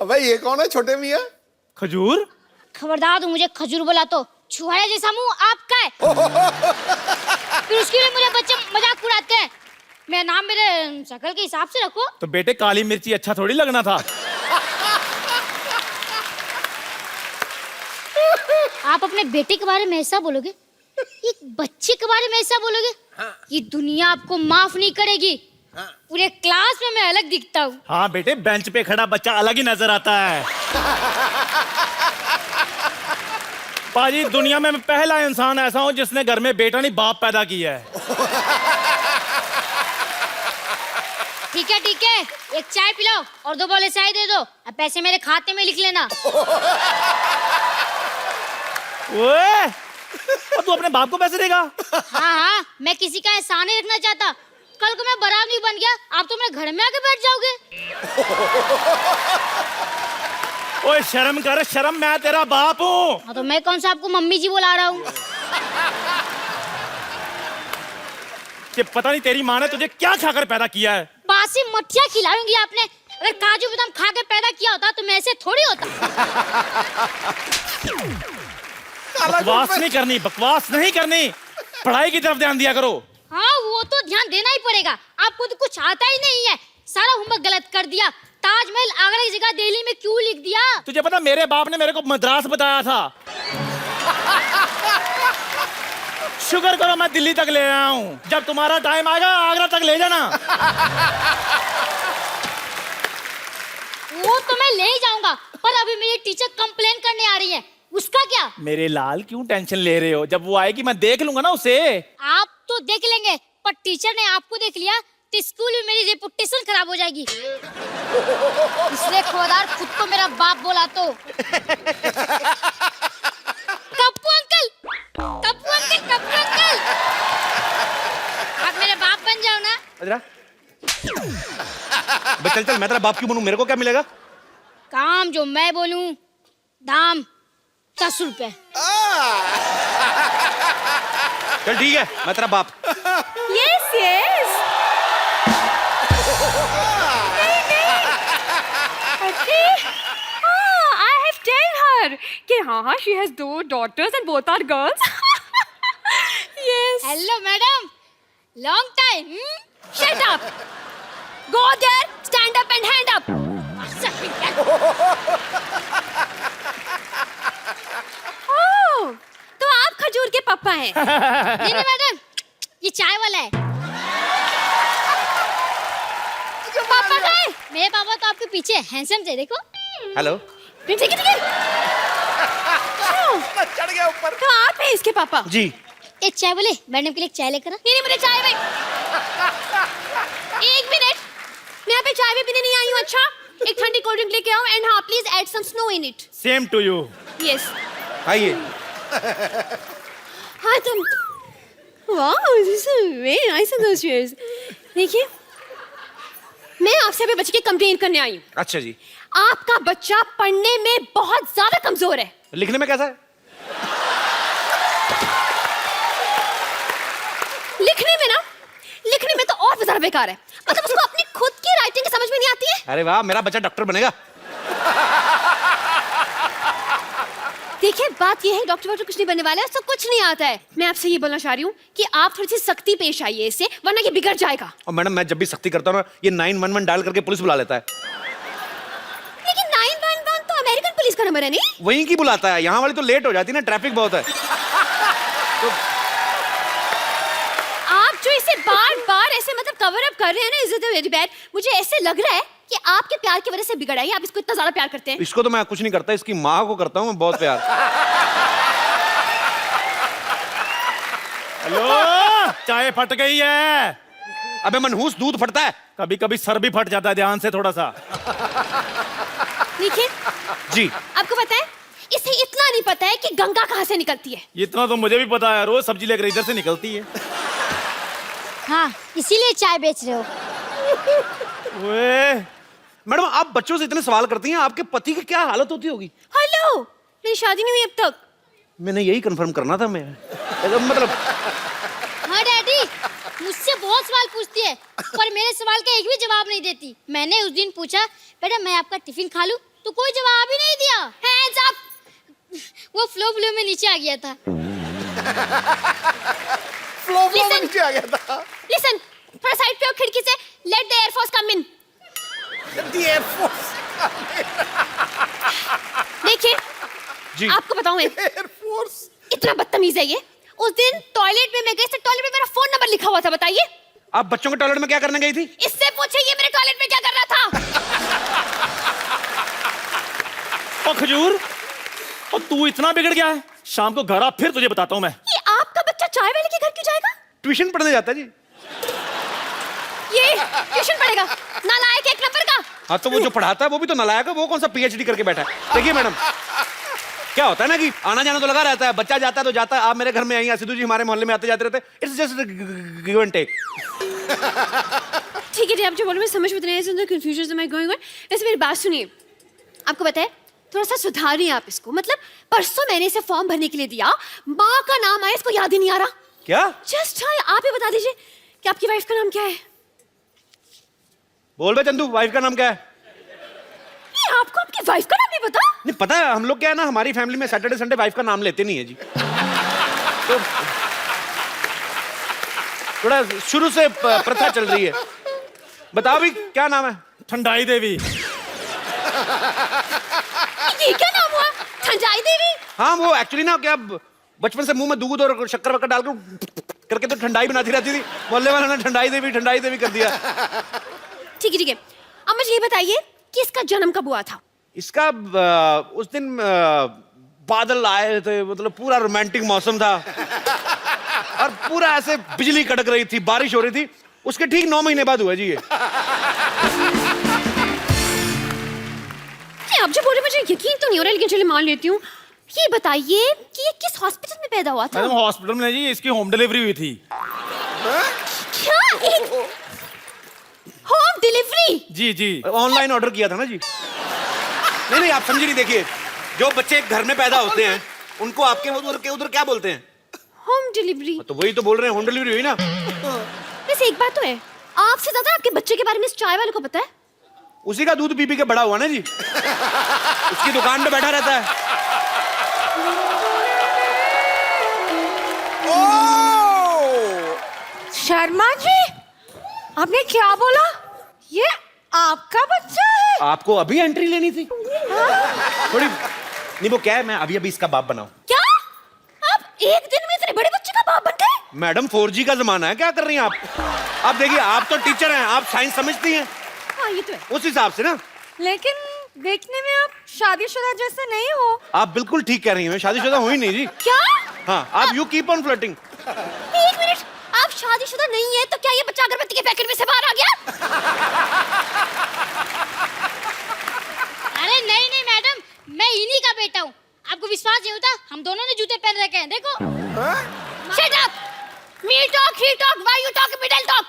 भाई ये कौन है छोटे मियाँ? खजूर? खबरदार तू मुझे खजूर बोला तो छुहारे जैसा मुंह आपका है। फिर उसके लिए मुझे बच्चे मजाक उड़ाते हैं। मेरा नाम मेरे शक्ल के हिसाब से रखो। तो बेटे काली मिर्ची अच्छा थोड़ी लगना था। आप अपने बेटे के बारे में ऐसा बोलोगे, एक बच्चे के बारे में ऐसा बोलोगे? हाँ। ये दुनिया आपको माफ नहीं करेगी। हाँ। पूरे क्लास में मैं अलग दिखता हूँ। हाँ बेटे, बेंच पे खड़ा बच्चा अलग ही नजर आता है। पाजी, दुनिया में मैं पहला इंसान ऐसा हूँ जिसने घर में बेटा नहीं बाप पैदा किया है। ठीक है, एक चाय पिलाओ और 2 बोले चाय दे दो। अब पैसे मेरे खाते में लिख लेना। ओए, अब तू अपने बाप को पैसे देगा? हाँ, मैं किसी का एहसान नहीं रखना चाहता। कल को मैं बराबर नहीं बन गया, आप तो मेरे घर में आके बैठ जाओगे। ओए शर्म कर, शर्म, मैं तेरा बाप हूँ। हाँ, तो मैं कौन सा आपको मम्मी जी बुला रहा हूँ? कि पता नहीं तेरी माँ ने तुझे क्या खाकर पैदा किया है। बासी मठिया खिलाऊंगी आपने। अगर काजू बादाम खा के पैदा किया होता तो मैं ऐसे थोड़ी होता। बकवास नहीं करनी, बकवास नहीं करनी। पढ़ाई की तरफ ध्यान दिया करो। हाँ, वो तो ध्यान देना ही पड़ेगा। आपको तो कुछ आता ही नहीं है, सारा होमवर्क गलत कर दिया। ताजमहल आगरा की जगह दिल्ली में क्यों लिख दिया? तुझे पता, मेरे बाप ने मेरे को मद्रास बताया था। शुक्र करो मैं दिल्ली तक ले आया हूँ। जब तुम्हारा टाइम आएगा आगरा तक ले जाना। वो तो मैं ले ही जाऊंगा, पर अभी मेरी टीचर कंप्लेन करने आ रही है। उसका क्या? मेरे लाल, क्यों टेंशन ले रहे हो? जब वो आएगी मैं देख लूंगा ना उसे। आप तो देख लेंगे, पर टीचर ने आपको देख लिया तो स्कूल में मेरी रेपुटेशन खराब हो जाएगी। इसलिए खबरदार, खुद को मेरा बाप बोला तो। Kappu uncle, Kappu uncle, Kappu uncle, आप मेरे बाप बन जाओ ना। चल चल, मैं तेरा बाप क्यों बनूं? मेरे को क्या मिलेगा? काम जो मैं बोलूं, दाम 10 रुपए। चल ठीक है, मैं तेरा बाप। Yes yes. I have tell her कि हाँ, she has 2 daughters and both are girls. Yes. Hello madam, long time. Shut up. Go there, stand up and hand up. Oh, तो आप खजूर के पापा हैं? नहीं मैडम, ये चाय वाला है। पापा का है? मेरे पापा तो आपके पीछे हैंडसम थे, देखो। हेलो। ठीक है। चढ़ गया ऊपर। तो आप हैं इसके पापा? जी। एक चाय बोले, मैडम के लिए चाय लेकर आ। नहीं, मुझे चाय भाई। 1 मिनट, मैं यहाँ पे चाय भी पीने नहीं आई हूँ। अच्छा, एक ठंडी कोल्ड ड्रिंक लेके आओ एंड हाँ please add some snow in it. Same to you. Yes. आइए। हाँ तुम, wow, this is very nice of those chairs. देखिए, मैं आपसे अभी बच्चे की कंप्लेन करने आई हूँ। अच्छा जी। आपका बच्चा पढ़ने में बहुत ज्यादा कमजोर है। लिखने में कैसा है? लिखने में तो और भी ज्यादा बेकार है। मतलब उसको अपनी खुद की राइटिंग समझ में नहीं आती है। अरे वाह, मेरा बच्चा डॉक्टर बनेगा। देखिए, बात ये है, डॉक्टर कुछ नहीं बनने वाला है, उसको कुछ नहीं आता है। मैं आपसे ये बोलना चाह रही हूँ कि आप थोड़ी सी सख्ती पेश आइए इससे, वरना ये बिगड़ जाएगा। और मैडम, मैं जब भी सख्ती करता हूँ ना, ये 911 डायल करके पुलिस बुला लेता है। लेकिन 911 तो अमेरिकन पुलिस का नंबर है नहीं? वहीं की बुलाता है, यहाँ वाली तो लेट हो जाती है ना, ट्रैफिक बहुत है। तो आप जो इसे बार-बार ऐसे मतलब कवर अप कर रहे हैं ना, इज इट वेरी बैड। मुझे ऐसे लग रहा है कि आपके प्यार की वजह से बिगड़ा है। आप इसको इतना ज्यादा प्यार करते हैं। इसको तो मैं कुछ नहीं करता, इसकी माँ को करता हूँ मैं बहुत प्यार। हेलो, चाय फट गई है। अबे मनहूस, दूध फटता है। कभी कभी सर भी फट जाता है, ध्यान से थोड़ा सा। देखिए जी। आपको पता है, इसे इतना नहीं पता है कि गंगा कहाँ से निकलती है। इतना तो मुझे भी पता है, रोज सब्जी लेकर इधर से निकलती है। हाँ, इसीलिए चाय बेच रहे हो। ओए, मैडम, आप बच्चों से इतने सवाल करती हैं, आपके पति की क्या हालत होती होगी? हेलो, मेरी शादी नहीं हुई अब तक। मैंने यही कंफर्म करना था मैं। मतलब हाँ डैडी, मुझसे बहुत सवाल पूछती है, पर मेरे सवाल का एक भी जवाब नहीं देती। मैंने उस दिन पूछा बेटा मैं आपका टिफिन खा लूं, तो कोई जवाब ही नहीं दिया। Hands up. वो फ्लो में नीचे आ गया था। फ्लो में नीचे आ गया था। लिसन, थोड़ा साइड पे हो खिड़की से। Let the air force come in. The Air Force। देखिए जी। आपको बताऊं मैं, Air Force। इतना बदतमीज है ये। उस दिन टॉयलेट में मैं गई, टॉयलेट में मेरा फोन नंबर लिखा हुआ था। बताइए आप बच्चों के टॉयलेट में क्या करने गई थी? इससे पूछिए ये मेरे टॉयलेट में क्या कर रहा था। ओ खजूर, और तू इतना बिगड़ गया है, शाम को घर आ, फिर तुझे बताता हूँ मैं। ये आपका बच्चा चाय वाले के घर क्यों जाएगा? ट्यूशन पढ़ने जाता है जी। ये ट्यूशन पढ़ेगा, नालायक एक नंबर का। हाँ तो वो जो पढ़ाता है वो भी तो नालायक है, वो कौन सा पीएचडी करके बैठा है। देखिए मैडम, क्या होता है ना कि आना जाना तो लगा रहता है, बच्चा जाता है तो जाता है। आप मेरे घर में आई, सिद्धू जी हमारे मोहल्ले में आते जाते रहते हैं। It's just give and take. ठीक है जी, आप जो बोल रहे हैं समझ में नहीं आया, कंफ्यूजन में गोइंग ऑन। वैसे मेरी बात सुनिए, आपको पता है थोड़ा सा सुधारिए आप इसको। मतलब परसों मैंने इसे फॉर्म भरने के लिए दिया, माँ का नाम आया, इसको याद ही नहीं आ रहा। क्या? जस्ट आप ही बता दीजिए कि आपकी वाइफ का नाम क्या है। बोल बे चंदू, वाइफ का नाम क्या है? ये आपको आपकी वाइफ का नाम नहीं पता? नहीं पता है, हम लोग क्या है ना, हमारी फैमिली में सैटरडे संडे वाइफ का नाम लेते नहीं है जी। तो थोड़ा शुरू से प्रथा चल रही है। बताओ भी क्या नाम है? ठंडाई देवी। ये क्या नाम हुआ? ठंडाई देवी? हाँ वो एक्चुअली ना क्या बचपन से मुंह में दूध और शक्कर वक्कर डालकर करके तो ठंडाई बनाती रहती थी। मोहल्ले वालों ने ठंडाई देवी कर दिया। ठीक है ठीक है, अब मुझे ये बताइए कि इसका जन्म कब हुआ था? इसका उस दिन बादल आए थे, मतलब पूरा रोमांटिक मौसम था और पूरा ऐसे बिजली कड़क रही थी, बारिश हो रही थी। उसके ठीक 9 महीने बाद हुआ जी ये। आप जो बोले मुझे यकीन तो नहीं हो रहा, लेकिन चलिए मान लेती हूँ। ये बताइए कि ये किस हॉस्पिटल में पैदा हुआ था? मैडम हॉस्पिटल में जी, इसकी होम डिलीवरी हुई थी। क्या? एक होम डिलीवरी? जी जी। ऑनलाइन ऑर्डर किया था ना जी। नहीं आप समझी नहीं। देखिए, जो बच्चे घर में पैदा होते हैं उनको आपके उधर क्या बोलते हैं? Home delivery. तो वही तो बोल रहे हैं, होम डिलीवरी हुई ना। वैसे एक बात तो है, आपसे ज्यादा आपके बच्चे के बारे में इस चाय वाले को पता है। उसी का दूध पी के बड़ा हुआ ना जी। उसकी दुकान पे बैठा रहता है। शर्मा जी, आपने क्या बोला? ये आपका बच्चा है? आपको अभी एंट्री लेनी थी थोड़ी। नहीं वो क्या है, मैं अभी इसका बाप बनाऊं। क्या आप एक दिन में इतने बड़े बच्चे का बाप बन गए? मैडम 4G का जमाना है, क्या कर रही हैं आप? आप देखिए, आप तो टीचर हैं, आप साइंस समझती हैं। हाँ ये तो है। उस हिसाब से ना। लेकिन देखने में आप शादीशुदा जैसे नहीं हो। आप बिल्कुल ठीक कह रही हैं, मैं शादीशुदा हुई नहीं जी। क्या? हाँ, आप यू कीप ऑन फ्लर्टिंग। एक मिनट, आप शादीशुदा नहीं है तो क्या ये बच्चा अगरबत्ती के पैकेट में से बाहर आ गया? अरे नहीं मैडम, मैं इन्हीं का बेटा हूँ। आपको विश्वास नहीं होता? हम दोनों ने जूते पहन रखे हैं, देखो। Shut up! Me talk, he talk, why you talk, middle talk.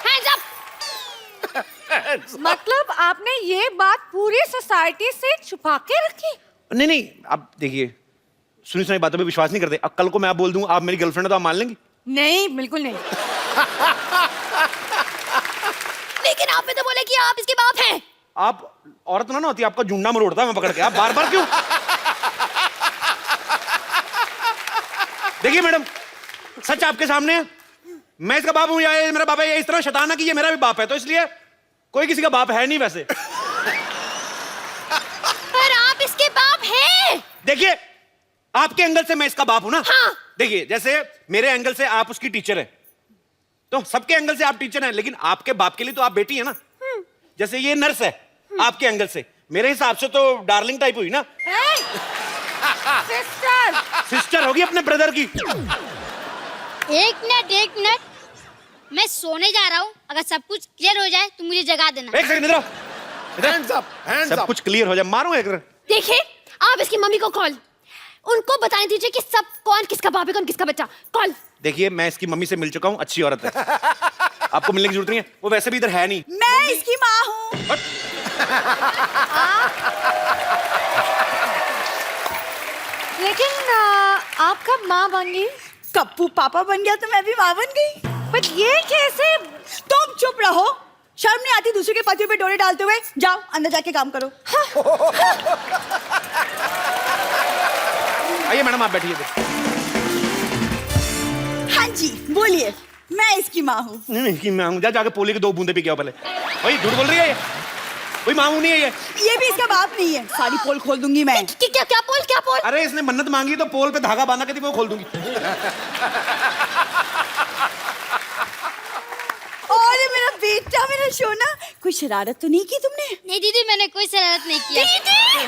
Hands up! मतलब आपने ये बात पूरी सोसाइटी से छुपा के रखी? नहीं आप देखिए, सुनी सुनाई बातों पे विश्वास नहीं करते। अब कल को मैं आप बोल दूं आप मेरी गर्लफ्रेंड है तो आप मान लेंगी? नहीं, बिल्कुल नहीं। लेकिन आपने तो बोले कि आप इसके बाप हैं। आप औरत ना होती, आपका जुंडा मरोड़ता मैं पकड़ के। आप बार क्यों? देखिए मैडम, सच आपके सामने है। मैं इसका बाप हूं या ये मेरा बाप है, ये इस तरह शैतान है कि ये मेरा भी बाप है, तो इसलिए कोई किसी का बाप है नहीं वैसे। पर आप इसके बाप हैं। देखिए, आपके एंगल से मैं इसका बाप हूं ना। हाँ। देखिए, जैसे मेरे एंगल से आप उसकी टीचर है, तो सबके एंगल से आप टीचर हैं, लेकिन आपके बाप के लिए तो आप बेटी है ना। जैसे ये नर्स है, आपके एंगल से, मेरे हिसाब से तो डार्लिंग टाइप हुई ना। सिस्टर। सिस्टर होगी अपने ब्रदर की। एक मिनट, मैं सोने जा रहा हूँ। अगर सब कुछ क्लियर हो जाए तो मुझे जगा देना। एक सेकंड इधर आओ। Hands up, hands सब up. कुछ क्लियर हो जाए, मारूंगा एक। देखिए, आप इसकी मम्मी को कॉल, उनको बताने दीजिए कि सब कौन किसका बाप है, कौन किसका बच्चा। कॉल। देखिए, मैं इसकी मम्मी से मिल चुका हूँ, अच्छी औरत है। आपको मिलने की जरूरत नहीं है, वो वैसे भी इधर है नहीं। मैं इसकी माँ हूँ। लेकिन आप कब माँ बन गई? कप्पू पापा बन गया तो मैं भी माँ बन गई। बट ये कैसे? तुम चुप रहो, शर्म नहीं आती दूसरे के पतियों पे डोरे डालते हुए? जाओ अंदर जाके काम करो। आइए मैडम आप बैठिए। हाँ जी बोलिए, मैं इसकी माँ हूँ। नहीं मैं हूँ, जाके पोली के 2 बूंदे पी के आओ पहले। भाई झूठ बोल रही है ये, कोई माँ नहीं है ये भी इसका बाप नहीं है। सारी पोल खोल दूंगी मैं। क्या क्या पोल, क्या पोल? अरे इसने मन्नत मांगी तो पोल पे धागा बांधा के थी, वो खोल दूंगी। और मेरा बेटा, मेरा सोना, कोई शरारत तो नहीं की तुमने? नहीं दीदी, मैंने कोई शरारत नहीं किया। दीदी,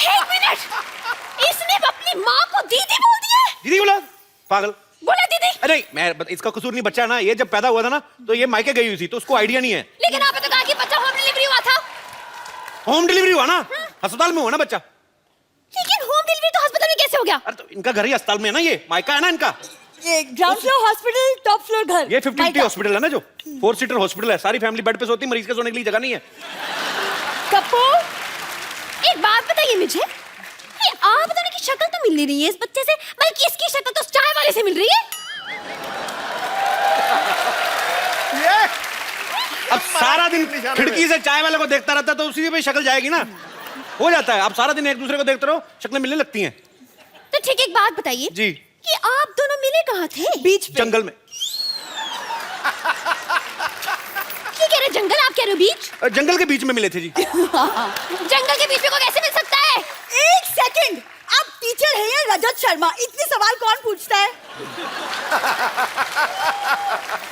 एक मिनट, इसने अपनी माँ को दीदी बोल दिया? दीदी बोला? पागल बोला दीदी? अरे मैं इसका कसूर नहीं, बच्चा ना ये जब पैदा हुआ था ना तो ये मायके गई हुई थी तो उसको आइडिया नहीं है। लेकिन आपने तो कहा कि बच्चा होम डिलीवरी हुआ था। होम डिलीवरी हुआ ना, अस्पताल में हुआ ना बच्चा। लेकिन होम डिलीवरी तो अस्पताल में कैसे हो गया? अरे तो इनका घर ही अस्पताल में है ना, ये मायका है ना इनका। ये ground floor hospital, top floor घर। ये 50-50 हॉस्पिटल है ना, जो 4 सीटर हॉस्पिटल है, सारी फैमिली बेड पे सोती है, मरीज के सोने के लिए जगह नहीं है। कप्पू, एक बात बताइए मुझे, ये आप दोनों की शक्ल तो मिल नहीं रही है इस बच्चे से, बल्कि इसकी शक्ल तो चाय वाले से मिल रही है। अब सारा दिन खिड़की से चाय वाले को देखता रहता तो उसी पे शक्ल जाएगी ना, हो जाता है। अब सारा दिन एक दूसरे को देखते रहो, शक्लें मिलने लगती हैं। तो ठीक, एक बात बताइए जी, कि आप दोनों मिले कहाँ थे? बीच पे। जंगल में। क्या कह रहे, जंगल? आप कह रहे हो बीच? जंगल के बीच में मिले थे जी। जंगल के बीच में को कैसे मिल सकता है? एक सेकंड, आप टीचर हैं या रजत शर्मा? इतने सवाल कौन पूछता है?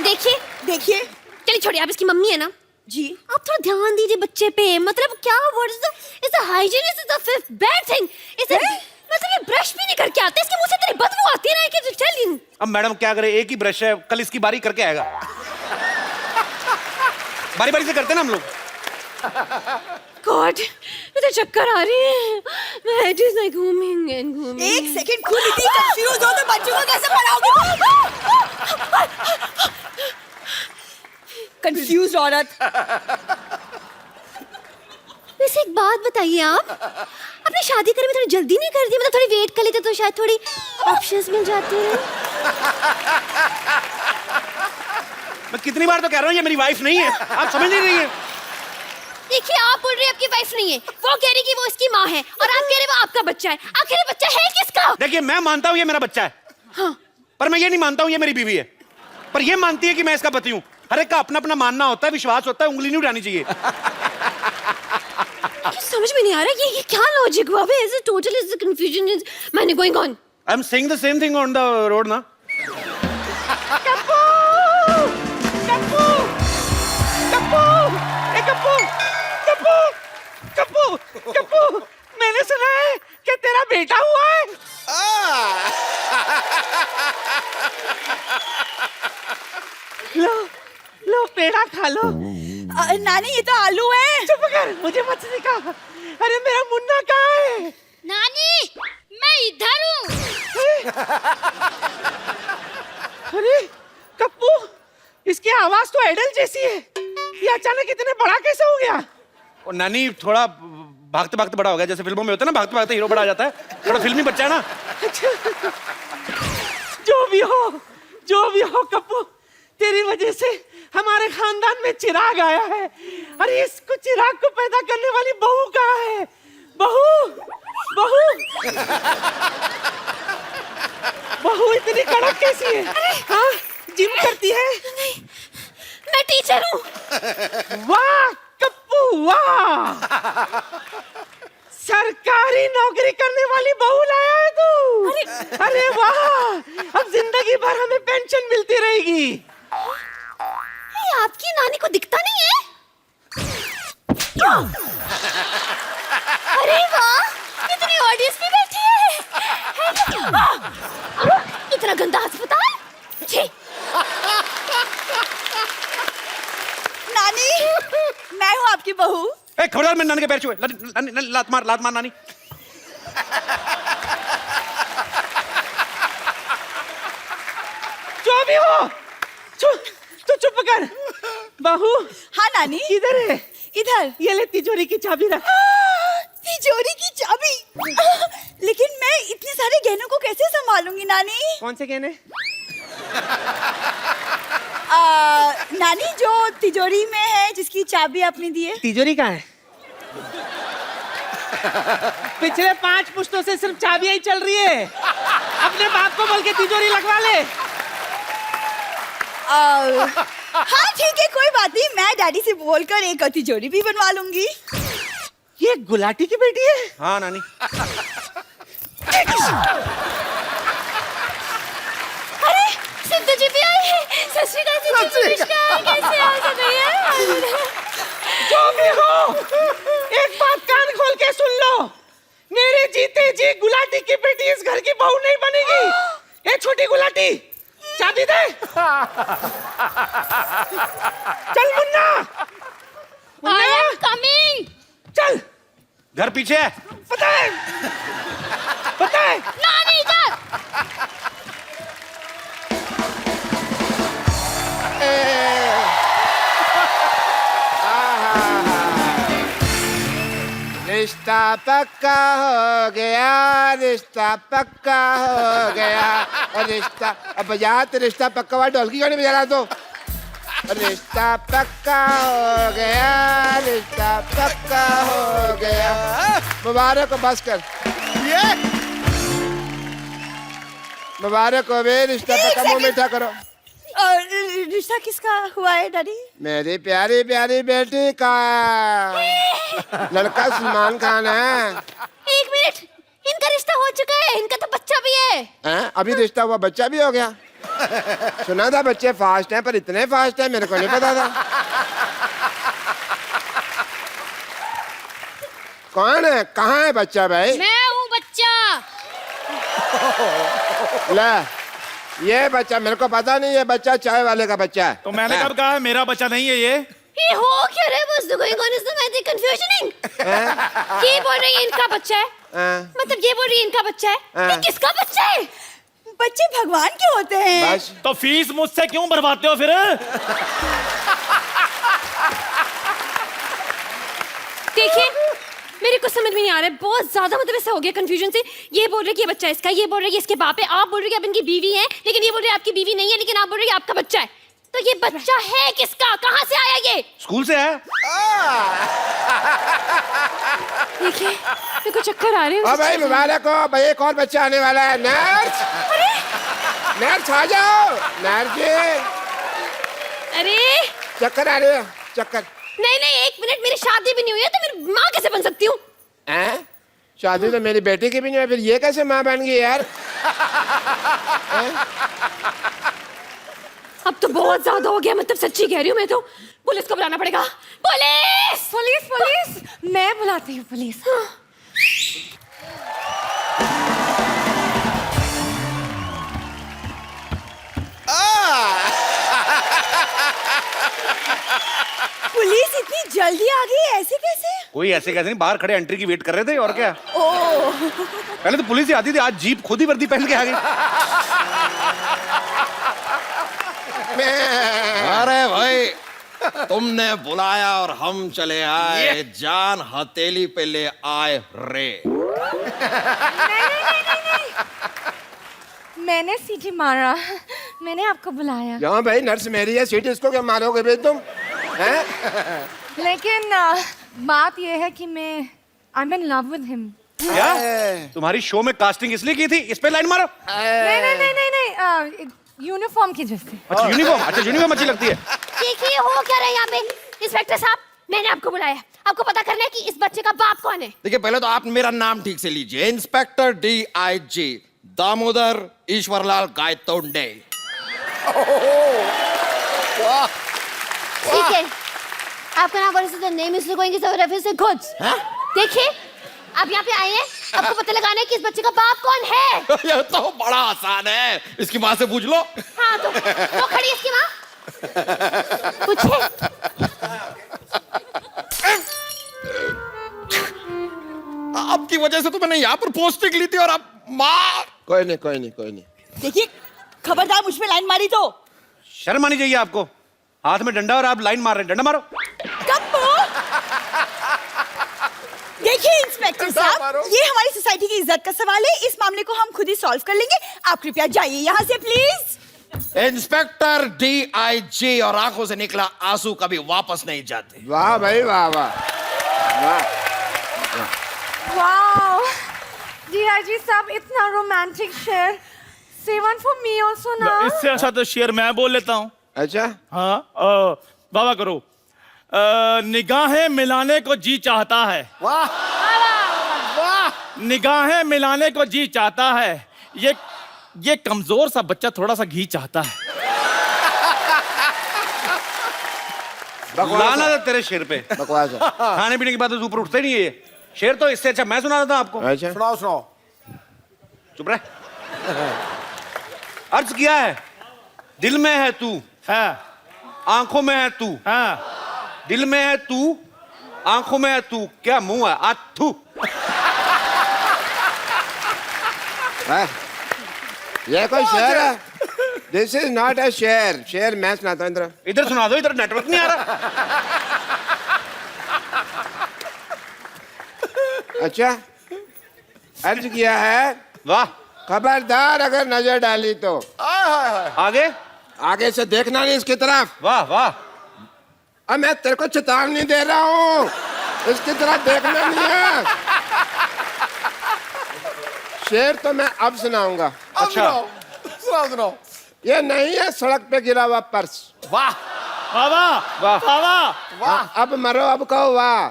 देखिए देखिए, चलिए छोड़िए, आप इसकी मम्मी है ना जी। आप थोड़ा ध्यान दीजिए बच्चे पे। मतलब क्या word is the hygiene is the fifth bad thing. Is मतलब ये ब्रश भी नहीं करके आते, इसके मुंह से तेरी बदबू आती है ना कि टेल यू। अब मैडम क्या करे, एक ही ब्रश है, कल इसकी बारी करके आएगा। बारी बारी से करते ना हम लोग। गॉड, मुझे चक्कर आ रही है। मैं just like घूमिंग एंड घूमिंग। एक सेकंड, खुद इतनी कंफ्यूज हो तो बच्चों को कैसे पढ़ाओगे? कंफ्यूज औरत। वैसे एक बात बताइए, आप अपनी शादी करने में थोड़ी जल्दी नहीं कर दी? मतलब थोड़ी वेट कर लेते तो शायद थोड़ी ऑप्शंस मिल जाते हैं। मैं कितनी बार तो कह रहा हूँ ये मेरी वाइफ नहीं है, आप समझ नहीं रही है। देखिए, आप बोल रहे हैं आपकी वाइफ नहीं है, वो कह रही कि वो इसकी माँ है, और आप कह रहे वो आपका बच्चा है। आखिर ये बच्चा है किसका? देखिए मैं मानता हूँ ये मेरा बच्चा है, हाँ। पर मैं ये नहीं मानता हूँ ये मेरी बीवी है। पर ये मानती है कि मैं इसका पति हूँ। हर एक का अपना अपना मानना होता है, विश्वास होता है, उंगली नहीं उठानी चाहिए। समझ में नहीं आ रहा ये क्या लॉजिक हुआ? Is it total is the confusion is many going on. I am saying the same thing on the road ना। कप्पू! कप्पू! कप्पू! ए कप्पू! कप्पू! कप्पू! कप्पू! मैंने सुना है कि तेरा बेटा हुआ है। लो लो पेड़ा खा लो। नानी ये तो आलू है। चुप कर, मुझे मत सिखा। अरे मेरा मुन्ना कहाँ है? नानी, मैं इधर हूँ। अरे कप्पू, इसकी आवाज तो आइडल जैसी है। ये अचानक इतने बड़ा कैसे हो गया? और नानी थोड़ा भागते भागते बड़ा हो गया, जैसे फिल्मों में होता है ना, भागते भागते हीरो बड़ा आ जाता है, थोड़ा फिल्मी बच्चा है ना। जो भी हो कप्पू, तेरी वजह से हमारे खानदान में चिराग आया है। अरे इसको चिराग को पैदा करने वाली बहू कहाँ है? बहू, बहू, बहू इतनी कड़क कैसी है? हाँ, जिम करती है? नहीं, मैं टीचर हूँ। वाह कप्पू वाह, सरकारी नौकरी करने वाली बहू लाया है तू। अरे वाह, अब जिंदगी भर हमें पेंशन मिलती रहेगी। आपकी नानी को दिखता नहीं है? अरे वाह, इतनी ऑडियंस भी बैठी है। इतना गंदा अस्पताल। छी। नानी, मैं हूँ आपकी बहू। ए खबरदार, मैं नानी के पैर छुए। लात मार नानी। जो भी हो, तू चुप कर। बहू, हाँ नानी, इधर है। इधर। ये ले तिजोरी की चाबी रख। तिजोरी की चाबी। लेकिन मैं इतने सारे गहनों को कैसे संभालूंगी नानी? कौन से गहने? नानी जो तिजोरी में है जिसकी चाबी आपने दी है। तिजोरी कहाँ है? पिछले 5 पुश्तों से सिर्फ चाबियां ही चल रही है। अपने बाप को बोल के तिजोरी लगवा ले। हाँ ठीक है, कोई बात नहीं, मैं डैडी से बोलकर एक तिजोरी भी बनवा लूंगी। ये गुलाटी की बेटी है? हाँ नानी। अरे सिद्धू जी भी आए हैं। सत श्री अकाल सिद्धू जी, नमस्कार, कैसे हो सब भैया? जो भी हो, एक बात कान खोल के सुन लो। मेरे जीते जी गुलाटी की बेटी इस घर की बहू नहीं बनेगी। ए छोटी गुलाटी, चाबी दे। चल मुन्ना, I am coming. चल। घर पीछे है। पता है, पता है। नानी इधर। रिश्ता पक्का हो गया, रिश्ता पक्का हो गया, रिश्ता। अब बजा तो रिश्ता पक्का हुआ, ढोलकी क्यों नहीं बजा रहा तो? रिश्ता पक्का हो गया, रिश्ता पक्का हो गया। मुबारक हो, बस कर। मुबारक हो बे, रिश्ता पक्का, मुंह मीठा करो। और रिश्ता किसका हुआ है डैडी? मेरी प्यारी प्यारी बेटी का। लड़का सलमान खान है। 1 मिनट, इनका रिश्ता हो चुका है, इनका तो बच्चा भी है। हैं? अभी रिश्ता हुआ, बच्चा भी हो गया। सुना था बच्चे फास्ट हैं, पर इतने फास्ट हैं मेरे को नहीं पता था। कौन है, कहाँ है बच्चा भाई? मैं हूँ बच्चा। ले, ये बच्चा मेरे को पता नहीं, ये बच्चा चाय वाले का बच्चा है। तो मैंने कब कहा है मेरा बच्चा नहीं है ये? ये हो क्या रहा है? What's going on? Is the confusioning? ये बोल रही है इनका बच्चा है, मतलब ये बोल रही है इनका बच्चा है। ये किसका बच्चा है? बच्चे भगवान के होते हैं। बस तो फीस मुझसे क्यों भरवाते हो फिर? देखिए, मेरे को समझ में नहीं आ रहा है, बहुत ज्यादा मतलब ऐसा हो गया कंफ्यूजन से। ये बोल रहे कि ये बच्चा इसका, ये बोल रहे कि इसके बाप है, आप बोल रहे कि आप इनकी बीवी हैं, लेकिन ये बोल रहे आपकी बीवी नहीं है, लेकिन आप बोल रहे आपका बच्चा है। तो ये बच्चा है किसका? कहाँ से आया ये? स्कूल से है। देखिए, मेरे को चक्कर आ रहे हैं। ओ भाई मुबारक हो भाई, एक और बच्चा आने वाला है। नर्स, नर्स आ जाओ। नर्स जी, अरे चक्कर आ रहे हो? चक्कर? नहीं नहीं, 1 मिनट, मेरी शादी भी नहीं हुई है तो मेरी माँ कैसे बन सकती हूँ? हैं? शादी तो मेरी बेटी की भी नहीं है, फिर ये कैसे माँ बन गई यार? अब तो बहुत ज्यादा हो गया, मतलब सच्ची कह रही हूँ मैं तो। पुलिस को बुलाना पड़ेगा। Police, police, police. मैं बुलाती हूँ पुलिस। पुलिस इतनी जल्दी आ गई, ऐसे कैसे? कोई ऐसे कैसे नहीं, बाहर खड़े एंट्री की वेट कर रहे थे और क्या। ओह, पहले तो पुलिस ही आती थी, आज जीप खुद ही वर्दी पहन के आ गई। अरे भाई, तुमने बुलाया और हम चले आए, जान हथेली पे ले आए रे। मैंने सीटी मारा, मैंने आपको बुलाया। क्यों भाई, नर्स मेरी है, सीट इसको क्या मारोगे भाई तुम? हैं? लेकिन बात यह है कि मैं I'm in love with him। क्या तुम्हारी शो में कास्टिंग इसलिए की थी, इस पे लाइन मारो। नहीं नहीं नहीं नहीं नहीं, यूनिफॉर्म की जैसे। अच्छा यूनिफॉर्म, अच्छा यूनिफॉर्म अच्छी लगती है। देखिए, हो क्या रहा है यहाँ पे? इंस्पेक्टर साहब, मैंने आपको बुलाया, आपको पता करना है कि इस बच्चे का बाप कौन है। देखिए, पहले तो आप मेरा नाम ठीक से लीजिए। Inspector DIG Damodar Ishwarlal Gaitonde. ठीक है, आपका नाम वर्ष name is going to refer से गुड्स। देखिए, आप यहाँ पे आए हैं, आपको पता लगाना है कि इस बच्चे का बाप कौन है। ये तो बड़ा आसान है, इसकी माँ से पूछ लो। हाँ, तो वो खड़ी है इसकी माँ, पूछे। आपकी वजह से तो मैंने यहाँ पर पोस्टिंग ली थी और आप माँ। कोई नहीं, कोई नहीं, कोई नहीं। देखिए, खबरदार मुझ पे लाइन मारी तो। शर्म आनी चाहिए आपको, हाथ में डंडा और आप लाइन मार रहे हैं। डंडा मारो। कब? ये देखिए इंस्पेक्टर साहब, ये हमारी सोसाइटी की इज्जत का सवाल है। इस मामले को हम खुद ही सॉल्व कर लेंगे। आप कृपया जाइए यहाँ से प्लीज। इंस्पेक्टर DIG और आंखों से निकला आंसू कभी वापस नहीं जाते। वाह भाई वाह वाह वाह। वाओ DIG साहब, इतना रोमांटिक शेर। Say one for me also ना। इससे अच्छा तो शेर मैं बोल लेता हूँ। अच्छा हाँ वाह करो। निगाहें मिलाने को जी चाहता है। वाह वाह। निगाहें मिलाने को जी चाहता है। ये कमजोर सा बच्चा थोड़ा सा घी चाहता है। लाना था तेरे शेर पे। बकवास है। खाने पीने की बात तो ऊपर उठते नहीं है ये। शेर तो इससे अच्छा मैं सुना देता आपको। अच्छा सुनाओ सुनाओ। चुप रहे। अर्ज किया है, दिल में है तू, हाँ आंखों में है तू। हाँ। दिल में है तू, आंखों में है तू, क्या मुंह है आथू। ये कोई शेर है? दिस इज नॉट अ शेर। शेर मैं सुनाता हूँ इधर। इधर सुना दो, इधर नेटवर्क नहीं आ रहा। अच्छा अर्ज किया है, वाह। खबरदार अगर नजर डाली तो आगे आगे से देखना नहीं इसकी तरफ। वाह वाह। अब मैं तेरे को चेतावनी दे रहा हूँ, इसकी तरफ देखना नहीं है। शेर तो मैं अब सुनाऊंगा। अच्छा सुनाओ सुनाओ। ये नहीं है सड़क पे गिरा हुआ पर्स। वाह वाह वाह वाह हाँ, अब मरो अब कहो वाह।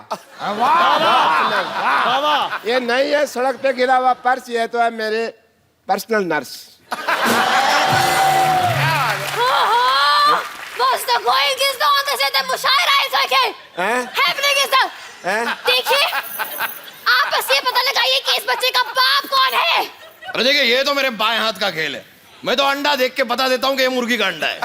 वाह वाह। ये नहीं है सड़क पे गिरा हुआ पर्स, ये तो है मेरे personal nurse. What's the going is the on the set of मुशायरा is okay. हैं? Happening is the हैं? देखिए, आप बस ये पता लगाइए कि इस बच्चे का बाप कौन है। अरे देखिए, ये तो मेरे बाएं हाथ का खेल है। मैं तो अंडा देख के बता देता हूँ कि ये मुर्गी का अंडा है।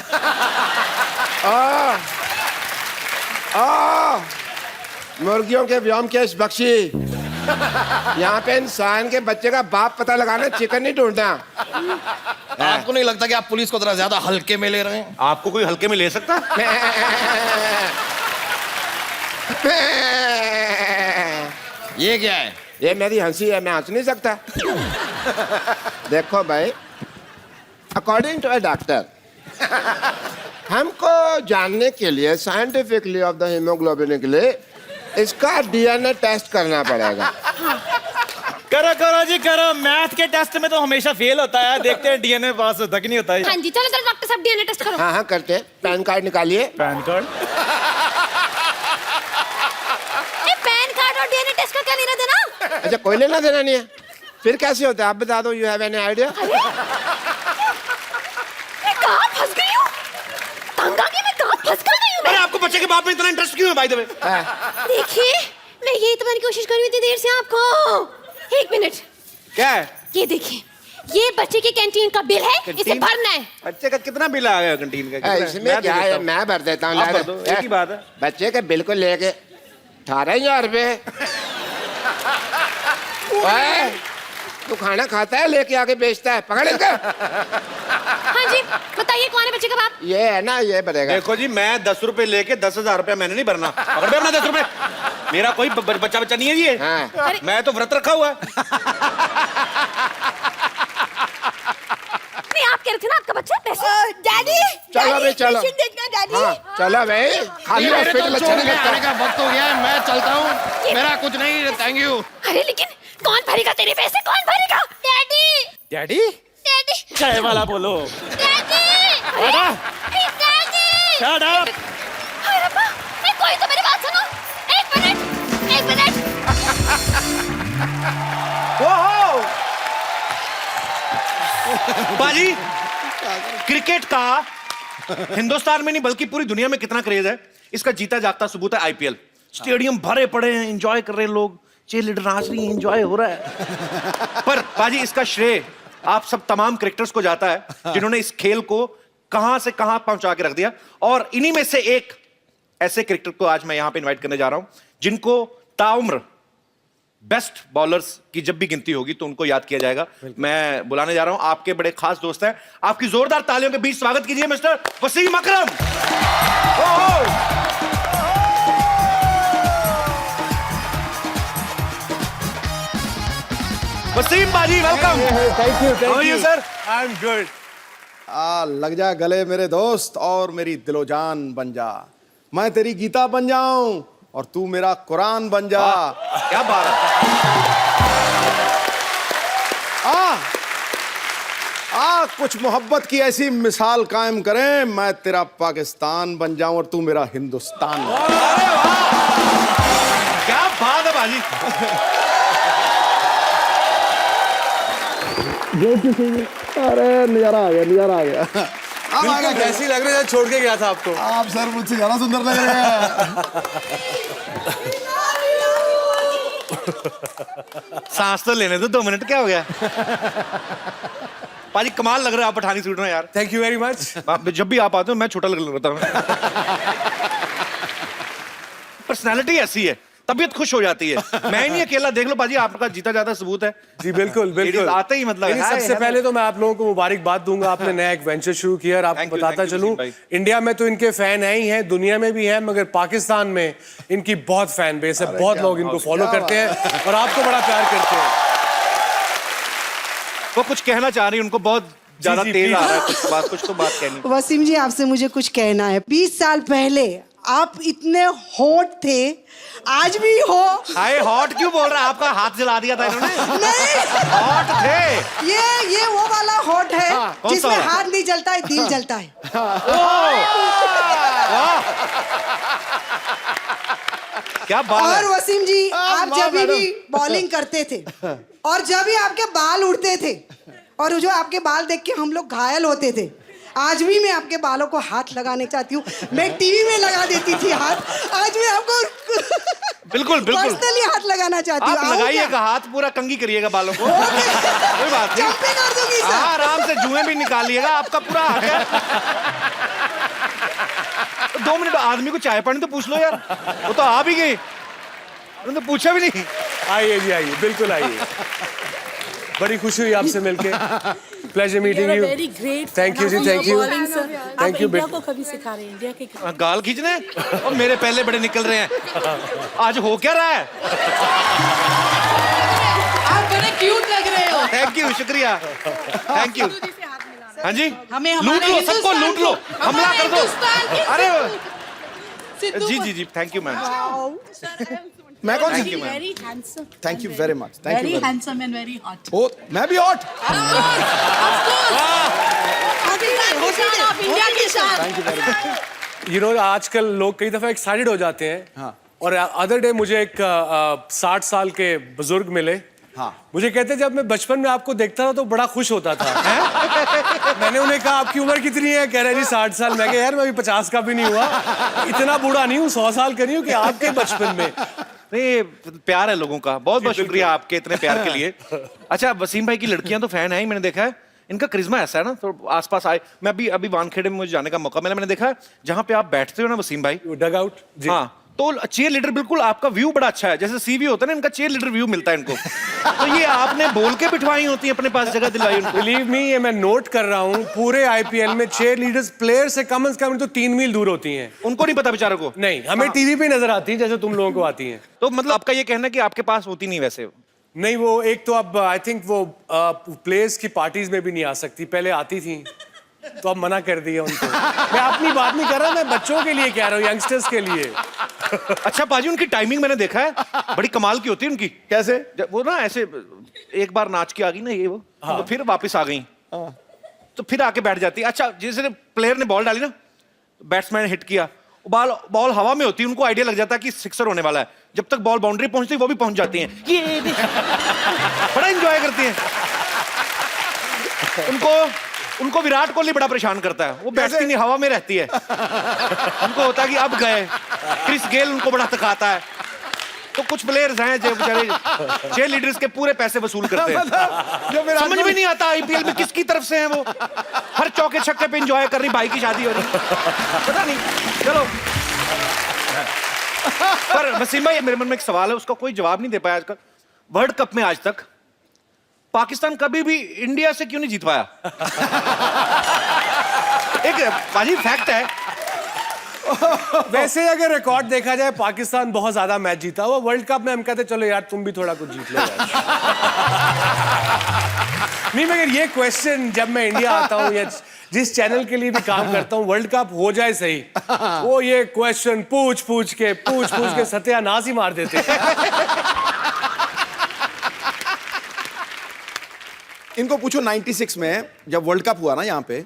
मुर्गियों के व्योम केश बख्शी। यहाँ पे इंसान के बच्चे का बाप पता लगाना, चिकन नहीं ढूंढना। आपको नहीं लगता कि आप पुलिस को थोड़ा ज्यादा हल्के में ले रहे हैं? आपको कोई हल्के में ले सकता? ये क्या है? ये मेरी हंसी है, मैं हंस नहीं सकता। देखो भाई, अकॉर्डिंग टू अ डॉक्टर, हमको जानने के लिए साइंटिफिकली ऑफ द हीमोग्लोबिन के लिए इसका DNA टेस्ट करना पड़ेगा। करो करो जी करो। मैथ के टेस्ट में तो हमेशा फेल होता है, देखते हैं DNA पास होता कि नहीं होता है। हाँ जी, चलो चलो डॉक्टर साहब DNA टेस्ट करो। हाँ हाँ करते हैं। पैन कार्ड निकालिए। Pan card. पैन कार्ड और DNA टेस्ट का क्या लेना देना? अच्छा कोई लेना देना नहीं है, फिर कैसे होता है आप बता दो। You have any idea? मैं कहाँ फंस गई हूँ? तंग आ गई, मैं कहाँ फंस कर गई हूँ? अरे आपको बच्चे के बाप में इतना इंटरेस्ट क्यों है भाई? दबे देखिए, मैं यही तो मैंने कोशिश करी थी देर से आपको। एक मिनट, क्या है? ये देखिए, ये बच्चे के कैंटीन का बिल है, इसे कैंटीन? भरना है। बच्चे का कितना बिल आ गया कैंटीन का? कितना? इसमें क्या है, मैं भर देता हूँ। आप भर दो, एक ही बात है। बच्चे के बिल को लेके 18,000 रुपए। तू खाना खाता है लेके आके बेचता है, पकड़ इसका। हाँ जी, बताइए कौन है बच्चे का बाप? ये है ना, ये भरेगा। देखो जी, मैं 10 रुपए लेके 10,000 रुपया मैंने नहीं भरना। पकड़ अपना 10 रुपए। मेरा कोई बच्चा नहीं है ये। हाँ। मैं तो व्रत रखा हुआ है। नहीं, आप कह रहे थे ना आपका बच्चा पैसे। डैडी, चलो भाई चलो। पेशेंट देखना डैडी। हाँ चलो भाई, खाली ये मेरे हॉस्पिटल तो अच्छा छोड़ने नहीं लगता। का वक्त हो गया है, मैं चलता हूँ। मेरा कुछ नहीं, थैंक यू। अरे लेकिन कौन भरेगा तेरे पैसे? कौन भरेगा? डैडी, डैडी डैडी, चाय वाला बोलो। Daddy, daddy. Shut up. अरे रब्बा, नहीं, कोई तो मेरी बात सुनो। एक मिनट, एक मिनट। बाजी, क्रिकेट का हिंदुस्तान में नहीं बल्कि पूरी दुनिया में कितना क्रेज है, इसका जीता जागता सबूत है IPL। स्टेडियम भरे पड़े हैं, एंजॉय कर रहे हैं लोग, चीयरलीडर नाच रही हैं, एंजॉय हो रहा है। पर बाजी, इसका श्रेय आप सब तमाम क्रिकेटर्स को जाता है जिन्होंने इस खेल को कहां से कहां पहुंचा के रख दिया। और इन्हीं में से एक ऐसे क्रिकेटर को आज मैं यहां पे इनवाइट करने जा रहा हूं जिनको ताउम्र बेस्ट बॉलर्स की जब भी गिनती होगी तो उनको याद किया जाएगा। मैं बुलाने जा रहा हूं, आपके बड़े खास दोस्त हैं। आपकी जोरदार तालियों के बीच स्वागत कीजिए मिस्टर वसीम अकरम। वसीम बाजी welcome. Thank you How are you, sir? I am good. लग जा गले मेरे दोस्त और मेरी दिलो जान बन जा। मैं तेरी गीता बन जाऊं और तू मेरा कुरान बन जा। क्या बात है। कुछ मोहब्बत की ऐसी मिसाल कायम करें, मैं तेरा पाकिस्तान बन जाऊं और तू मेरा हिंदुस्तान बन जा। क्या बात है बाजी। अरे नजारा आ गया, नजारा आ गया। बिल्कुल कैसी लग रही है, छोड़ के गया था आपको। आप सर मुझसे ज्यादा सुंदर लग रहे हैं। सांस तो लेने दो 2 मिनट, क्या हो गया। पाजी कमाल लग रहा है आप पठानी सूट में यार। Thank you very much. जब भी आप आते हो मैं छोटा लगता हूँ। पर्सनालिटी ऐसी है, तबीयत खुश हो जाती है। मैं नहीं अकेला, देख लो बाजी आपका जीता जाता सबूत है। जी बिल्कुल बिल्कुल। आते ही मतलब लेकिन सबसे पहले तो मैं आप लोगों को मुबारकबाद दूंगा, आपने नया एक वेंचर शुरू किया। और आपको बताता चलूं, इंडिया में तो इनके फैन है ही हैं, दुनिया में भी है, मगर पाकिस्तान में इनकी बहुत फैन बेस है। बहुत लोग इनको फॉलो करते हैं और आपको बड़ा प्यार करते हैं। वो कुछ कहना चाह रही है, उनको बहुत ज्यादा जी, तेज आ रहा है, please। कुछ तो बात कहनी। वसीम जी, आपसे मुझे कुछ कहना है। 20 साल पहले आप इतने हॉट थे, आज भी हो। हाय हॉट क्यों बोल रहा है, आपका हाथ जला दिया था इन्होंने। नहीं, हॉट थे। ये वो वाला हॉट है कौन सा जिसमें वाला? हाथ नहीं जलता है, दिल जलता है। क्या बात और है। वसीम जी, आप वाह, जब भी मैडम। बॉलिंग करते थे और जब भी आपके बाल उड़ते थे और जो आपके बाल देख के हम लोग घायल होते थे, आज भी मैं आपके बालों को हाथ लगाने चाहती हूँ। मैं टीवी में लगा देती थी हाथ, आज मैं आपको बिल्कुल बिल्कुल पर्सनली हाथ लगाना चाहती हूँ। आप आओ लगाइएगा क्या? हाथ, पूरा कंगी करिएगा बालों को। कोई बात नहीं, जंपे कर दूंगी सर। हाँ, आराम से जुएं भी निकालिएगा, आपका पूरा हक है। 2 मिनट आदमी को चाय पानी तो पूछ लो यार, वो तो आ भी गई, उन्होंने तो पूछा भी नहीं। आइए जी, आइए, बिल्कुल आइए। बड़ी खुशी हुई आपसे मिलके। Pleasure meeting you. Thank you जी, थैंक यू, थैंक यू। को कभी सिखा रहे हैं इंडिया के। गाल खींचने और मेरे पहले बड़े निकल रहे हैं। आज हो क्या रहा है। आप बड़े क्यूट लग रहे हो। थैंक यू, शुक्रिया, थैंक यू। हाँ जी, हमें लूट लो, सबको लूट लो, हमला कर दो। अरे Sidhu ji ji ji, thank you ma'am. मैं कौन थैंक सी? You ma'am. Very handsome, thank you very much. Thank very you. Handsome and very hot. ओ, मैं भी हॉट। आप इंडिया की शान। यू नो, आजकल लोग कई दफा एक्साइटेड हो जाते हैं। हाँ। और अदर डे मुझे एक 60 साल के बुजुर्ग मिले। हाँ। मुझे कहते जब मैं बचपन में आपको देखता था तो बड़ा खुश होता था। मैंने उन्हें कहा आपकी उम्र कितनी है? कह रहे जी 60 साल। मैं कहा यार मैं अभी 50 का भी नहीं हुआ, इतना बूढ़ा नहीं हूँ, 100 साल का नहीं हूँ कि आपके बचपन में। नहीं, प्यार है लोगों का। बहुत बहुत शुक्रिया आपके इतने प्यार के लिए। अच्छा, वसीम भाई की लड़कियां तो फैन है ही, मैंने देखा है। इनका करिश्मा ऐसा है ना, तो आसपास आए। मैं अभी वानखेड़े में मुझे जाने का मौका मिला, मैंने देखा है जहाँ पे आप बैठते हो ना वसीम भाई, डग आउट। हाँ, तो चेयर लीडर बिल्कुल आपका व्यू बड़ा अच्छा है। जैसे सीवी होता है ना, इनका चेयर लीडर व्यू मिलता है इनको। तो ये आपने बोल के बिठवाई होती है, अपने पास जगह दिलवाई उनको। बिलीव मी, ये मैं नोट कर रहा हूँ, पूरे आईपीएल में चेयर लीडर्स प्लेयर से कम तो 3 मील दूर होती हैं। उनको नहीं पता बेचारों को। नहीं, हमें टीवी पे नजर आती हैं जैसे तुम लोगों को आती हैं। तो मतलब आपका ये कहना है कि आपके पास होती नहीं वैसे? नहीं, वो एक तो अब आई थिंक वो प्लेयर्स की पार्टीज में भी नहीं आ सकती, पहले आती थी तो अब मना कर दिया उनको। मैं अपनी बात नहीं कर रहा, मैं बच्चों के लिए कह रहा हूँ, यंगस्टर्स के लिए। अच्छा पाजी, उनकी टाइमिंग मैंने देखा है, बड़ी कमाल की होती है उनकी। कैसे? जब वो ना ऐसे एक बार नाच के आ गई ना ये वो, हाँ। तो फिर वापस आ गई, तो फिर आके बैठ जाती। अच्छा, जैसे प्लेयर ने बॉल डाली ना, बैट्समैन हिट किया, बॉल हवा में होती है, उनको आइडिया लग जाता है कि सिक्सर होने वाला है। जब तक बॉल बाउंड्री पहुंचती वो भी पहुंच जाती हैं। ये बड़ा एंजॉय करती हैं। उनको विराट कोहली बड़ा परेशान करता है, वो बैठती नहीं, हवा में रहती है। उनको होता है कि अब गए। क्रिस गेल उनको बड़ा थकाता है। तो कुछ प्लेयर्स हैं जो बेचारे चेयर लीडर्स के पूरे पैसे वसूल करते हैं। समझ में नहीं आता आईपीएल में किसकी तरफ से हैं वो। हर चौके छक्के पे एंजॉय कर रही, भाई की शादी हो रही, पता नहीं। चलो, पर वसीम भाई मेरे मन में एक सवाल है, उसका कोई जवाब नहीं दे पाया आजकल। वर्ल्ड कप में आज तक पाकिस्तान कभी भी इंडिया से क्यों नहीं जीत पाया? एक बाजी फैक्ट है, वैसे अगर रिकॉर्ड देखा जाए पाकिस्तान बहुत ज्यादा मैच जीता हुआ वर्ल्ड कप में। हम कहते चलो यार तुम भी थोड़ा कुछ जीत लो यार। नहीं मगर ये क्वेश्चन जब मैं इंडिया आता हूँ या जिस चैनल के लिए भी काम करता हूँ, वर्ल्ड कप हो जाए सही, वो ये क्वेश्चन पूछ पूछ के सत्यानाश ही मार देते। इनको पूछो 96 में जब वर्ल्ड कप हुआ ना यहाँ पे,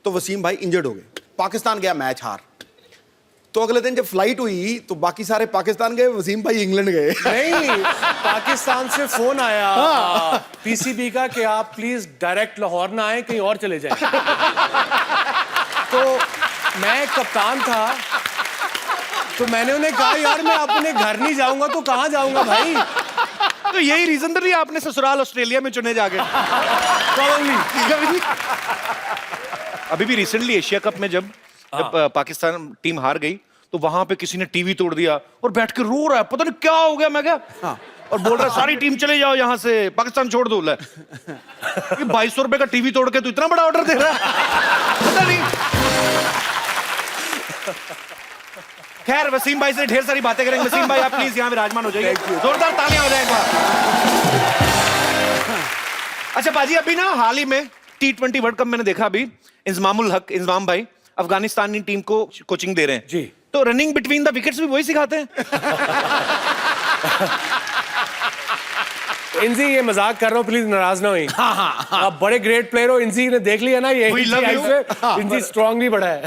तो वसीम भाई इंजर्ड हो गए, पाकिस्तान गया मैच हार। तो अगले दिन जब फ्लाइट हुई तो बाकी सारे पाकिस्तान गए, वसीम भाई इंग्लैंड गए। नहीं, पाकिस्तान से फोन आया पीसीबी का कि आप प्लीज डायरेक्ट लाहौर ना आए, कहीं और चले जाएं। तो मैं कप्तान था, तो मैंने उन्हें कहा यार मैं अपने घर नहीं जाऊंगा तो कहाँ जाऊंगा भाई। तो यही रीजन तो नहीं आपने ससुराल ऑस्ट्रेलिया में चुने जाके। अभी भी रिसेंटली एशिया कप में जब पाकिस्तान टीम हार गई तो वहां पे किसी ने टीवी तोड़ दिया और बैठ के रो रहा है, पता नहीं क्या हो गया। मैं क्या और बोल रहा है सारी टीम चले जाओ यहाँ से, पाकिस्तान छोड़ दो। 2200 रुपए का टीवी तोड़ के तो इतना बड़ा ऑर्डर दे रहा है, पता नहीं। खैर वसीम भाई से ढेर सारी बातें करेंगे। वसीम भाई आप प्लीज यहाँ विराजमान हो जाइए, जोरदार तालियां हो जाए एक बार। अच्छा बाजी, अभी ना हाल ही में T20 वर्ल्ड कप मैंने देखा, अभी इंजमामुल हक इंजमाम भाई अफगानिस्तानी टीम को कोचिंग दे रहे हैं जी। तो रनिंग बिटवीन द विकेट्स भी वही सिखाते हैं। इंजी ये मजाक कर रहा हूँ, प्लीज नाराज ना हुई। आप बड़े ग्रेट प्लेयर हो, इंजी ने देख लिया ना ये इंजी स्ट्रांगली बड़ा है।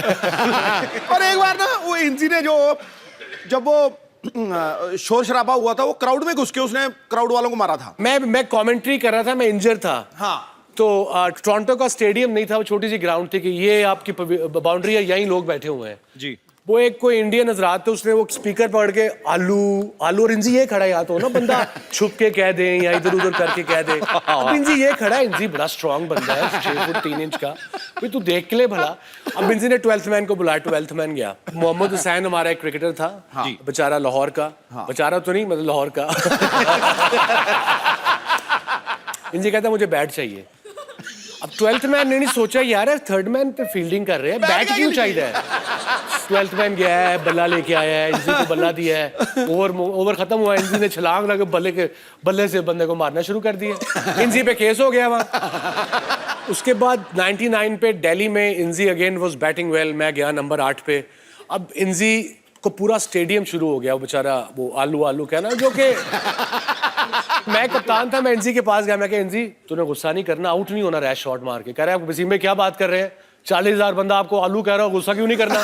और एक बार ना वो इंजी ने जब वो शोर शराबा हुआ था, वो क्राउड में घुस के उसने क्राउड वालों को मारा था। मैं कमेंट्री कर रहा था, मैं इंजर था। हाँ। तो टोरंटो का स्टेडियम नहीं था, वो छोटी सी ग्राउंड थी कि ये आपकी बाउंड्री है, यहीं लोग बैठे हुए हैं जी। वो एक कोई इंडियन हजरात थे, उसने वो स्पीकर पकड़ के आलू आलू, और इंजी ये खड़ा है, या तो ना बंदा छुप के कह दे या इधर उधर करके कह दे। अब इंजी ये खड़ा है, इंजी बड़ा स्ट्रांग बंदा है, 6 फुट 3 इंच का, भाई तू देख के ले भला। अब इंजी ने 12th मैन को बुलाया, 12th मैन गया। मोहम्मद हुसैन हमारा एक क्रिकेटर था, बेचारा लाहौर का, बेचारा तो नहीं मतलब लाहौर का। इंजी कहता मुझे बैट चाहिए। अब 12th मैन ने नहीं सोचा यार 3rd मैन पे फील्डिंग कर रहे हैं, बैट क्यों चाहिए है। 12th मैन गया है, बल्ला लेके आया है, इंजी को बल्ला दिया है, ओवर खत्म हुआ, इंजी ने छलांग लगा बल्ले से बंदे को मारना शुरू कर दिया। इंजी पे केस हो गया वहाँ। उसके बाद 99 पे दिल्ली में इंजी अगेन वाज बैटिंग वेल, मैं गया नंबर 8 पे। अब इंजी को पूरा स्टेडियम शुरू हो गया, वो बेचारा वो आलू आलू कहना, जो कि मैं कप्तान था। मैं इंजी के पास गया, मैं कहा इंजी तूने गुस्सा नहीं करना, आउट नहीं होना रैश शॉट मार के। कह रहा है वसीम में क्या बात कर रहे हैं, 40,000 बंदा आपको आलू कह रहा हो, गुस्सा क्यों नहीं करना।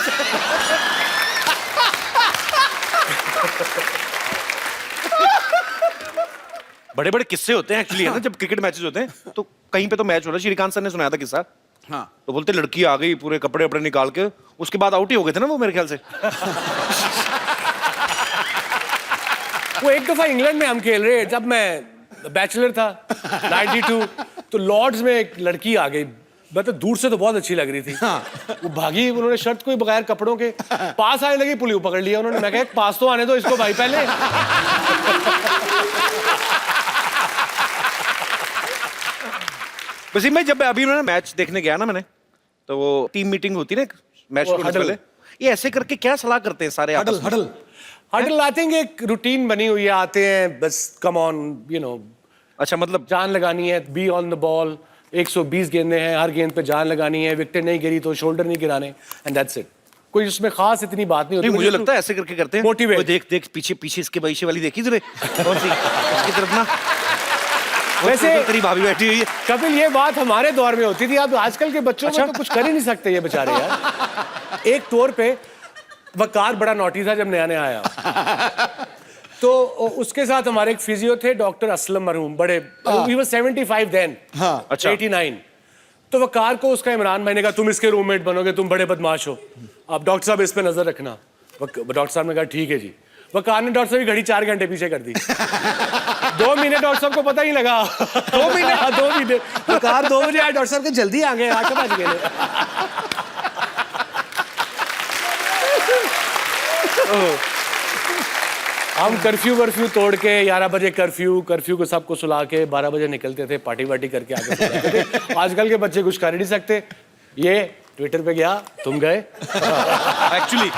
बड़े बड़े किस्से होते हैं एक्चुअली, है ना, जब क्रिकेट मैचेस होते हैं तो कहीं पे तो मैच हो रहा है, श्रीकांत सर ने सुनाया था किस्सा। हाँ। तो बोलते लड़की आ गई पूरे कपड़े वपड़े निकाल के, उसके बाद आउट ही हो गए थे ना वो मेरे ख्याल से। वो एक दफा इंग्लैंड में हम खेल रहे, जब मैं बैचलर था 92, तो लॉर्ड्स में एक लड़की आ गई, मतलब दूर से तो बहुत अच्छी लग रही थी। वो भागी, उन्होंने शर्ट कोई बगैर कपड़ों के पास आने लगी, पुलिस पकड़ लिया उन्होंने। मैं कहा पास तो आने दो इसको भाई पहले। वसीम भाई जब अभी उन्होंने मैच देखने गया ना मैंने, तो वो टीम मीटिंग होती है ना मैच को पहले, ये ऐसे करके क्या सलाह करते हैं सारे? हडल आई थिंक एक रूटीन बनी हुई है, आते हैं बस कम ऑन यू नो। अच्छा, मतलब जान लगानी है, बी ऑन द बॉल, 120 गेंदें हैं, हर गेंद पे जान लगानी है, विकेट नहीं गिरी तो शोल्डर नहीं गिराने, एंड दैट्स इट। कोई उसमें खास इतनी बात नहीं होती। मुझे लगता है ऐसे करके करते हैं। मोटिवेट। देख देख पीछे पीछे इसके बैशे वाली देखी तुमने? कौन सी? इसकी तरफ ना। वैसे तेरी भाभी बैठी हुई है। कपिल ये बात हमारे दौर में होती थी, अब आजकल के बच्चों में तो कुछ कर ही नहीं सकते ये बेचारे यार। एक तौर पे वकार बड़ा नोटी था जब नया नया आया, तो उसके साथ हमारे एक फिजियो थे डॉक्टर असलम मरहूम, बड़े ही वाज 75 देन। अच्छा 89। तो वकार को उसका इमरान भाई ने कहा तुम इसके रूममेट बनोगे, तुम बड़े बदमाश हो, अब डॉक्टर साहब इस पे नजर रखना। डॉक्टर साहब ने कहा ठीक है जी। वकार ने डॉक्टर साहब की घड़ी 4 घंटे पीछे कर दी। 2 महीने डॉक्टर साहब को पता ही लगा। 2 महीने 2 महीने वकार 2 बजे आया, डॉक्टर साहब के जल्दी आ गए, 8 बज गए। हम कर्फ्यू तोड़ के 11 बजे कर्फ्यू को सबको सुला के 12 बजे निकलते थे, पार्टी वार्टी करके आगे। आजकल के बच्चे कुछ कर ही नहीं सकते। ये ट्विटर पे गया, तुम गए। एक्चुअली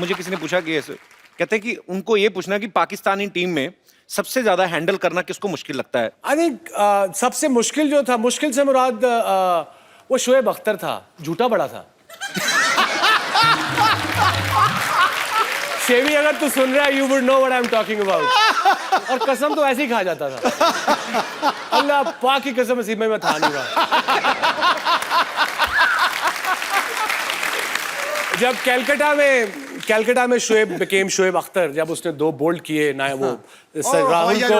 मुझे किसी ने पूछा कि ऐसे कहते हैं कि उनको ये पूछना कि पाकिस्तानी टीम में सबसे ज्यादा हैंडल करना किसको मुश्किल लगता है। आई थिंक सबसे मुश्किल जो था, मुश्किल से मुराद वो शोएब अख्तर था, झूठा बड़ा था। शेवी, अगर तू सुन रहा है, you would know what I am talking about. और कसम तो ऐसे ही खा जाता था। अल्लाह पाक की कसम, नसीब में मैं था नहीं रहा। जब कैलकाटा में शोएब अख्तर, जब उसने 2 बोल्ड किए ना, वो राहुल को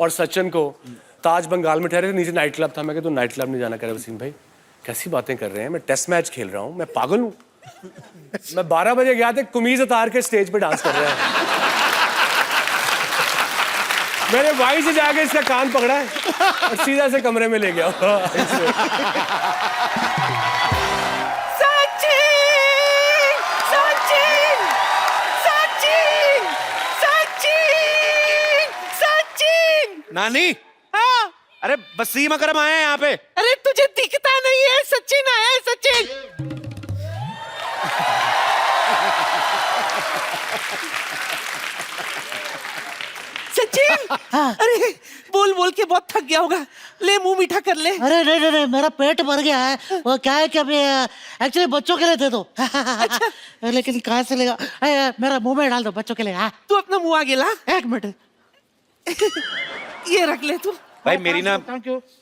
और सचिन को, ताज बंगाल में ठहरे थे, नीचे नाइट क्लब था। मैं कहता, तू नाइट क्लब नहीं जाना। कह रहे वसीम भाई कैसी बातें कर रहे हैं, मैं टेस्ट मैच खेल रहा हूँ, मैं पागल हूँ। मैं 12 बजे गया था, कमीज उतार के स्टेज पे डांस कर रहा है। मैंने वहीं से जाके इसका कान पकड़ा है और सीधा से कमरे में ले गया। नानी, हाँ? अरे वसीम अकरम आए हैं यहाँ पे। अरे तुझे दिखता नहीं है, सचिन आया है, सचिन। सचिन, अरे बोल बोल के बहुत थक गया होगा, ले मुंह मीठा कर ले। अरे नहीं, मेरा पेट भर गया है। वो क्या है कि अभी एक्चुअली बच्चों के लिए थे तो। अच्छा। लेकिन कहाँ से लेगा, मेरा मुंह में डाल दो बच्चों के लिए। हाँ, तू अपना मुंह आगे ला। 1 मिनट। ये रख ले तू। भाई मेरी ना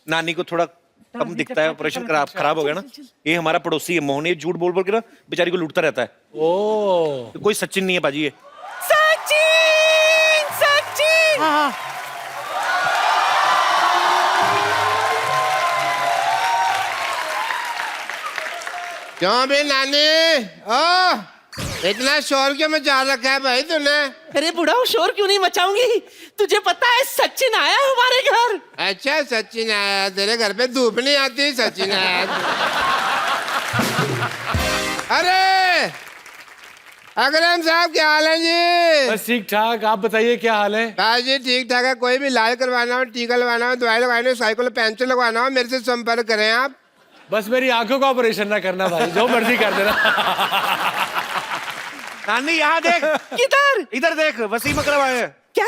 नानी को थोड़ा कम दिखता है, ऑपरेशन खराब हो गया ना। ये हमारा पड़ोसी है मोहन, ये झूठ बोल बोल के ना बेचारी को लूटता रहता है। ओ, तो कोई सचिन नहीं है बाजी ये। सचिन, सचिन। हाँ। क्यों भी नानी, इतना शोर क्यों मचा रखा है भाई तूने? अरे बुढ़ा, शोर क्यों नहीं मचाऊंगी? तुझे पता है सचिन आया हमारे घर। अच्छा, सचिन आया तेरे घर पे? धूप नहीं आती, सचिन आया। अरे अकरम साहब, क्या हाल है जी? बस ठीक ठाक, आप बताइए क्या हाल है? हाँ जी, ठीक ठाक है। कोई भी इलाज करवाना हो, टीका लगवाना हो, दवाई लगवानी हो, साइकिल पंचर लगवाना हो, मेरे से संपर्क करें आप। बस मेरी आंखों का ऑपरेशन ना करना भाई, जो मर्जी कर देना। नानी यहाँ देख। किधर? इधर देख, वसीम अकरम आए हैं। क्या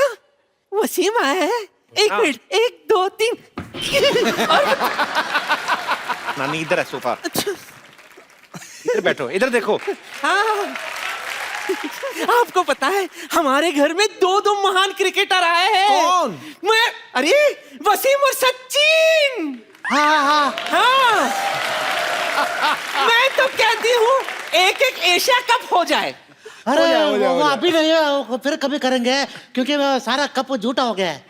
वसीम आया है? 1 मिनट, 1 2 3। नानी इधर है सोफा। इधर बैठो, इधर देखो। हाँ, आपको पता है हमारे घर में 2 महान क्रिकेटर आए हैं। कौन? अरे वसीम और सचिन। हाँ। मैं तो कहती हूँ एक एशिया कप हो जाए। अरे वो अभी नहीं है, वो फिर कभी करेंगे, क्योंकि सारा कप झूठा हो गया है।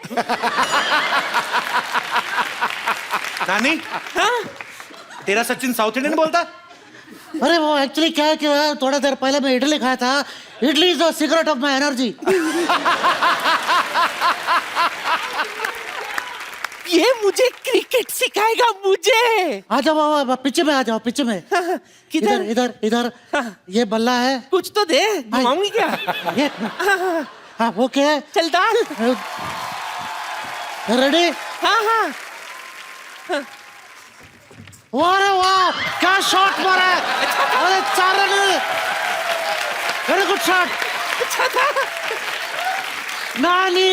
नानी, हाँ? तेरा सचिन साउथ इंडियन बोलता? अरे वो एक्चुअली क्या है कि थोड़ा देर पहले मैं इडली खाया था। Idli is the secret of my energy. ये मुझे क्रिकेट सिखाएगा मुझे। आ जाओ, पीछे में आ जाओ, पीछे में। किधर? इधर। ये बल्ला है, कुछ तो दे, घुमाऊंगी क्या? ये हाँ, वो क्या है? चल डाल। रेडी? हाँ। अरे वाह, क्या शॉट मारा है! अरे 4 रन, वेरी गुड शॉट। अच्छा था। नानी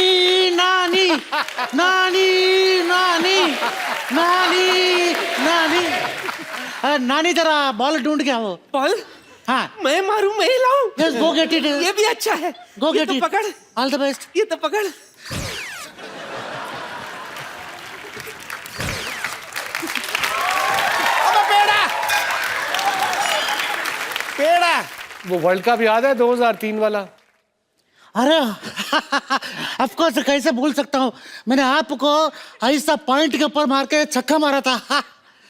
नानी जरा बॉल ढूंढ के आओ। बॉल? हाँ, मैं मारूं, मैं ही लाऊं? Yes, go get it. ये भी अच्छा है। गो गेट इट। पकड़, ऑल द बेस्ट। ये तो पकड़। पेड़ा। वो वर्ल्ड कप याद है 2003 वाला? अरे ऑफ कोर्स, कैसे भूल सकता हूँ। मैंने आपको ऐसा पॉइंट के ऊपर मार के छक्का मारा था।